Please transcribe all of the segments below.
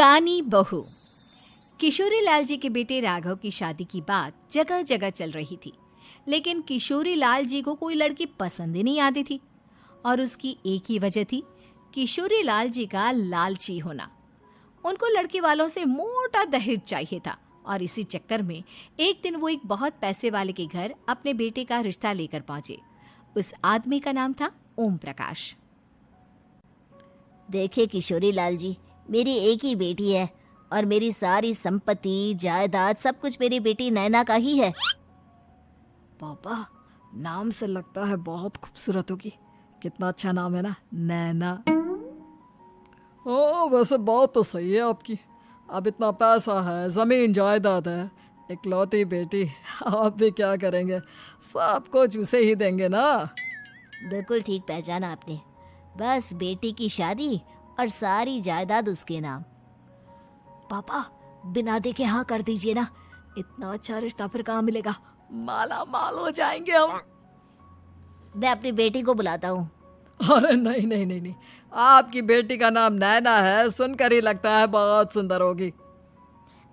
कानी बहू। किशोरी लाल जी के बेटे राघव की शादी की बात जगह जगह चल रही थी, लेकिन किशोरी लाल जी को कोई लड़की पसंद ही नहीं आती थी। और उसकी एक ही वजह थी, किशोरी लाल जी का लालची होना। उनको लड़की वालों से मोटा दहेज चाहिए था और इसी चक्कर में एक दिन वो एक बहुत पैसे वाले के घर अपने बेटे का रिश्ता लेकर पहुंचे। उस आदमी का नाम था ओम प्रकाश। देखिए किशोरी लाल जी, मेरी एक ही बेटी है और मेरी सारी संपत्ति जायदाद सब कुछ मेरी बेटी नैना का ही है। पापा, नाम से लगता है बहुत खूबसूरत होगी। कितना अच्छा नाम है ना, नैना। ओ, वैसे बात तो सही है आपकी। अब इतना पैसा है, जमीन जायदाद है, इकलौती बेटी, आप भी क्या करेंगे? सब कुछ उसे ही देंगे ना। बिल्कुल ठीक पहचाना आपने। बस बेटी की शादी और सारी जायदाद उसके नाम। पापा, बिना देखे हाँ कर दीजिए ना। इतना अच्छा रिश्ता फिर कहाँ मिलेगा? माला माल हो जाएंगे हम। मैं अपनी बेटी को बुलाता हूँ। अरे नहीं नहीं नहीं नहीं, आपकी बेटी का नाम नैना है, सुनकर ही लगता है बहुत सुंदर होगी।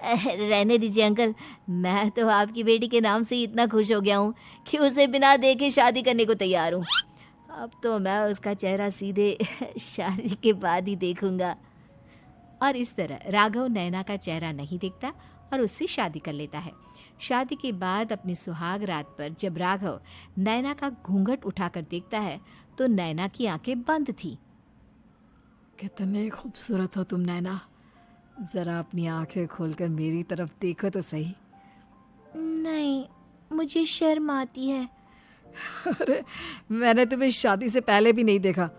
रहने दीजिए अंकल, मैं तो आपकी बेटी के नाम से ही इतना खुश हो गया हूँ कि उसे बिना देखे शादी करने को तैयार हूँ। अब तो मैं उसका चेहरा सीधे शादी के बाद ही देखूंगा। और इस तरह राघव नैना का चेहरा नहीं देखता और उससे शादी कर लेता है। शादी के बाद अपनी सुहाग रात पर जब राघव नैना का घूंघट उठाकर देखता है तो नैना की आंखें बंद थी। कितने खूबसूरत हो तुम नैना, जरा अपनी आंखें खोलकर मेरी तरफ देखो तो सही। नहीं, मुझे शर्म आती है। अरे, मैंने तुम्हें शादी से पहले भी नहीं देखा,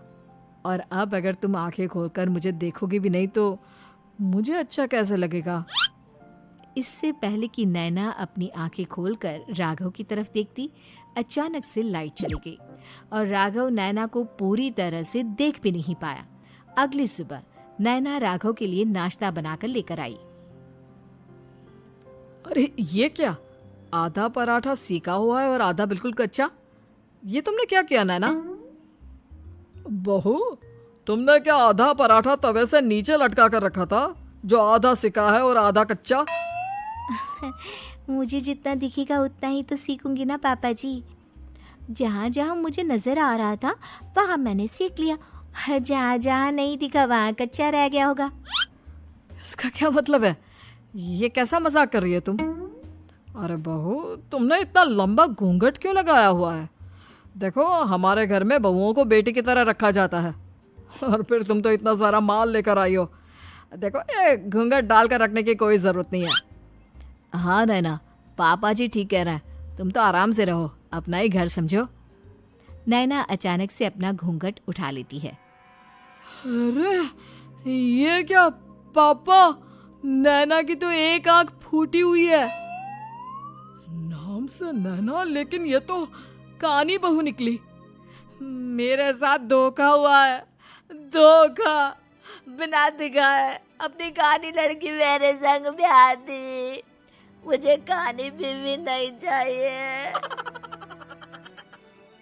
और अब अगर तुम आंखें खोलकर मुझे देखोगी भी नहीं तो मुझे अच्छा कैसे लगेगा? इससे पहले कि नैना अपनी आंखें खोलकर राघव की तरफ देखती, अचानक से लाइट चली गई और राघव नैना को पूरी तरह से देख भी नहीं पाया। अगली सुबह नैना राघव के लिए नाश्ता बनाकर लेकर आई। अरे ये क्या, आधा पराठा सेका हुआ है और आधा बिल्कुल कच्चा। ये तुमने क्या किया नैना? बहू, तुमने क्या आधा पराठा तवे से नीचे लटका कर रखा था, जो आधा सिका है और आधा कच्चा? मुझे जितना दिखेगा उतना ही तो सीखूंगी ना पापा जी। जहाँ जहाँ मुझे नजर आ रहा था वहाँ मैंने सीख लिया, जहाँ जहाँ नहीं दिखा वहाँ कच्चा रह गया होगा। इसका क्या मतलब है? ये कैसा मजाक कर रही है तुम? अरे बहू, तुमने इतना लंबा घूंघट क्यों लगाया हुआ है? देखो, हमारे घर में बहुओं को बेटी की तरह रखा जाता है, और फिर तुम तो इतना सारा माल लेकर आई हो। देखो, ये घूंघट डालकर रखने की कोई ज़रूरत नहीं है। हाँ नैना, पापा जी ठीक कह रहे हैं, तुम तो आराम से रहो, अपना ही घर समझो। नैना अचानक से अपना घूंघट उठा लेती है। अरे ये क्या पापा, नैना की तो एक आंख फूटी हुई है। नाम से नैना, लेकिन ये तो कानी बहू निकली। मेरे साथ धोखा हुआ है, धोखा। बिना दिखाए अपनी कानी लड़की मेरे संग ब्याह दी। मुझे कानी बीवी नहीं चाहिए।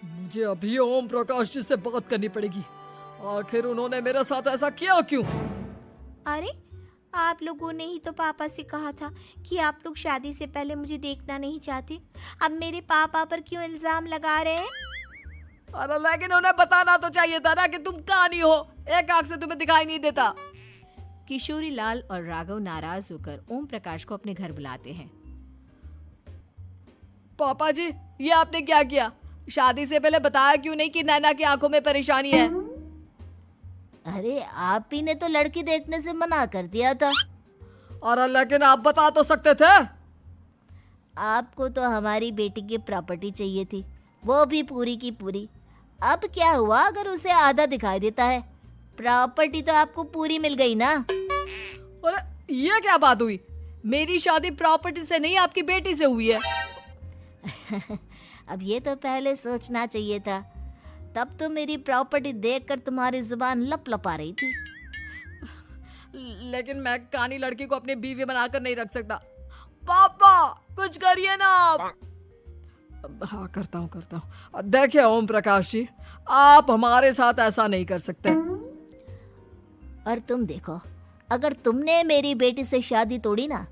मुझे अभी ओम प्रकाश जी से बात करनी पड़ेगी। आखिर उन्होंने मेरे साथ ऐसा किया क्यों? अरे, आप लोगों ने ही तो पापा से कहा था कि आप लोग शादी से पहले मुझे देखना नहीं चाहते। अब मेरे पापा पर क्यों इल्जाम लगा रहे हैं? अरे लेकिन उन्हें बताना तो चाहिए था ना कि तुम कानी हो, एक आंख से तुम्हें दिखाई नहीं देता। किशोरी लाल और राघव नाराज होकर ओम प्रकाश को अपने घर बुलाते हैं। पापा जी, ये आपने क्या किया? शादी से पहले बताया क्यों नहीं कि नैना की आंखों में परेशानी है? अरे, आप ही ने तो लड़की देखने से मना कर दिया था। और लेकिन आप बता तो सकते थे। आपको तो हमारी बेटी की प्रॉपर्टी चाहिए थी, वो भी पूरी की पूरी। अब क्या हुआ अगर उसे आधा दिखाई देता है? प्रॉपर्टी तो आपको पूरी मिल गई ना। अरे ये क्या बात हुई? मेरी शादी प्रॉपर्टी से नहीं, आपकी बेटी से हुई है। अब ये तो पहले सोचना चाहिए था, तब तो मेरी प्रॉपर्टी देखकर तुम्हारी जुबान लप लपा रही थी। लेकिन मैं कानी लड़की को अपनी बीवी बनाकर नहीं रख सकता। पापा, कुछ करिए ना आप। हाँ, करता हूँ। देखिए ओम प्रकाश जी, आप हमारे साथ ऐसा नहीं कर सकते। और तुम देखो, अगर तुमने मेरी बेटी से शादी तोड़ी ना,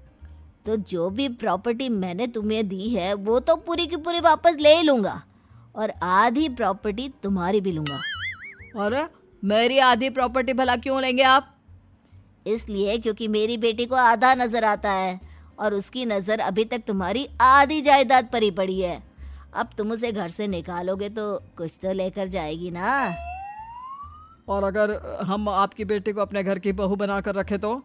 तो जो भी प्रॉपर्टी मैंने तुम्हें दी है वो तो पूरी की पूरी वापस ले ही लूँगा, और आधी प्रॉपर्टी तुम्हारी भी लूँगा। अरे मेरी आधी प्रॉपर्टी भला क्यों लेंगे आप? इसलिए क्योंकि मेरी बेटी को आधा नजर आता है और उसकी नज़र अभी तक तुम्हारी आधी जायदाद पर ही पड़ी है। अब तुम उसे घर से निकालोगे तो कुछ तो लेकर जाएगी ना। और अगर हम आपकी बेटी को अपने घर की बहू बनाकर रखे तो?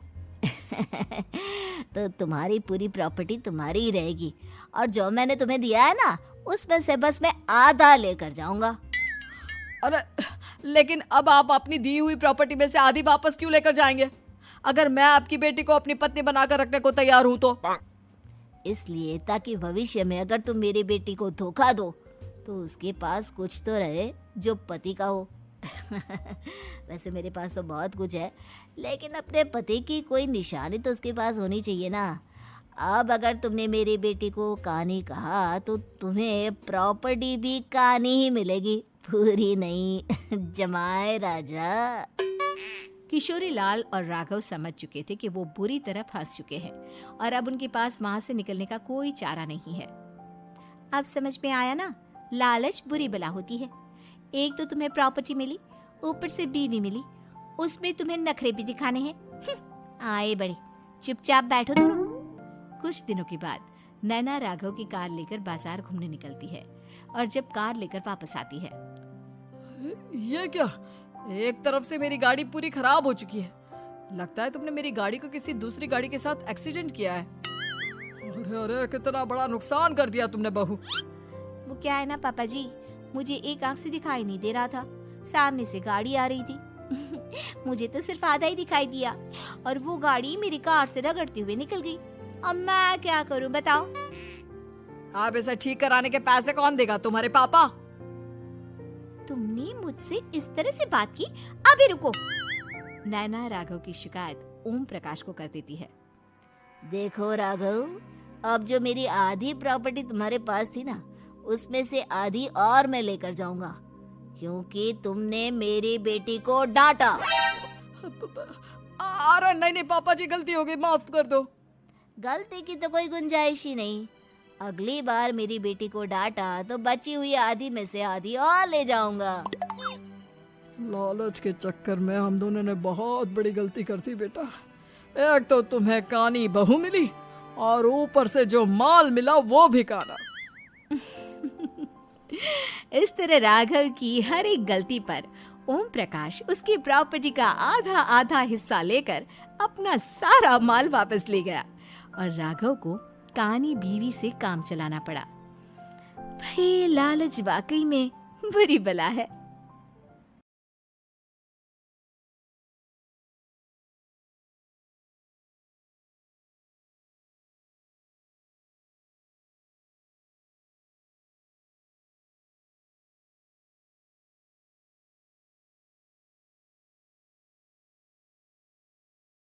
तो तुम्हारी पूरी प्रॉपर्टी तुम्हारी ही रहेगी, और जो मैंने तुम्हें दिया है ना, उसमें से बस मैं आधा लेकर जाऊंगा। अरे लेकिन अब आप अपनी दी हुई प्रॉपर्टी में से आधी वापस क्यों लेकर जाएंगे? अगर मैं आपकी बेटी को अपनी पत्नी बनाकर रखने को तैयार हूं तो? इसलिए ताकि भविष्य में अगर तुम मेरी बेटी को धोखा दो तो उसके पास कुछ तो रहे जो पति का हो। वैसे मेरे पास तो बहुत कुछ है, लेकिन अपने पति की कोई निशानी तो उसके पास होनी चाहिए ना। अब अगर तुमने मेरी बेटी को कहानी कहा तो तुम्हें प्रॉपर्टी भी कहानी ही मिलेगी, पूरी नहीं। जमाए राजा। किशोरी लाल और राघव समझ चुके थे कि वो बुरी तरह फंस चुके हैं और अब उनके पास वहां से निकलने का कोई चारा नहीं है। अब समझ में आया ना, लालच बुरी बला होती है। एक तो तुम्हें प्रॉपर्टी मिली, ऊपर से बीवी मिली, उसमें तुम्हें नखरे भी दिखाने हैं। आए बड़े, चुपचाप बैठो दोनों। कुछ दिनों के बाद नैना राघव की कार लेकर बाजार घूमने निकलती है और जब कार लेकर वापस आती है, ये क्या? एक तरफ से मेरी गाड़ी पूरी खराब हो चुकी है। लगता है तुमने मेरी गाड़ी को किसी दूसरी गाड़ी के साथ एक्सीडेंट किया है। अरे अरे कितना बड़ा नुकसान कर दिया तुमने बहू। वो क्या है ना पापा जी, मुझे एक आंख से दिखाई नहीं दे रहा था, सामने से गाड़ी आ रही थी। मुझे तो सिर्फ आधा ही दिखाई दिया और वो गाड़ी मेरी कार से रगड़ते हुए निकल गई। अब मैं क्या करूं बताओ? आप इसे ठीक कराने के पैसे कौन देगा? तुम्हारे पापा? तुमने मुझसे इस तरह से बात की? अभी रुको। नैना राघव की शिकायत ओम प्रकाश को कर देती है। देखो राघव, अब जो मेरी आधी प्रॉपर्टी तुम्हारे पास थी ना, उसमें से आधी और मैं लेकर जाऊंगा, क्योंकि तुमने मेरी बेटी को डांटा। अरे नहीं नहीं पापा जी, गलती हो गई, माफ कर दो। गलती की तो कोई गुंजाइश ही नहीं। अगली बार मेरी बेटी को डांटा तो बची हुई आधी में से आधी और ले जाऊंगा। लालच के चक्कर में हम दोनों ने बहुत बड़ी गलती कर दी बेटा। एक तो तुम्हें कानी बहू मिली और ऊपर से जो माल मिला वो भी काना। इस तरह राघव की हर एक गलती पर ओम प्रकाश उसकी प्रॉपर्टी का आधा आधा हिस्सा लेकर अपना सारा माल वापस ले गया और राघव को कानी बीवी से काम चलाना पड़ा। भाई लालच वाकई में बुरी बला है।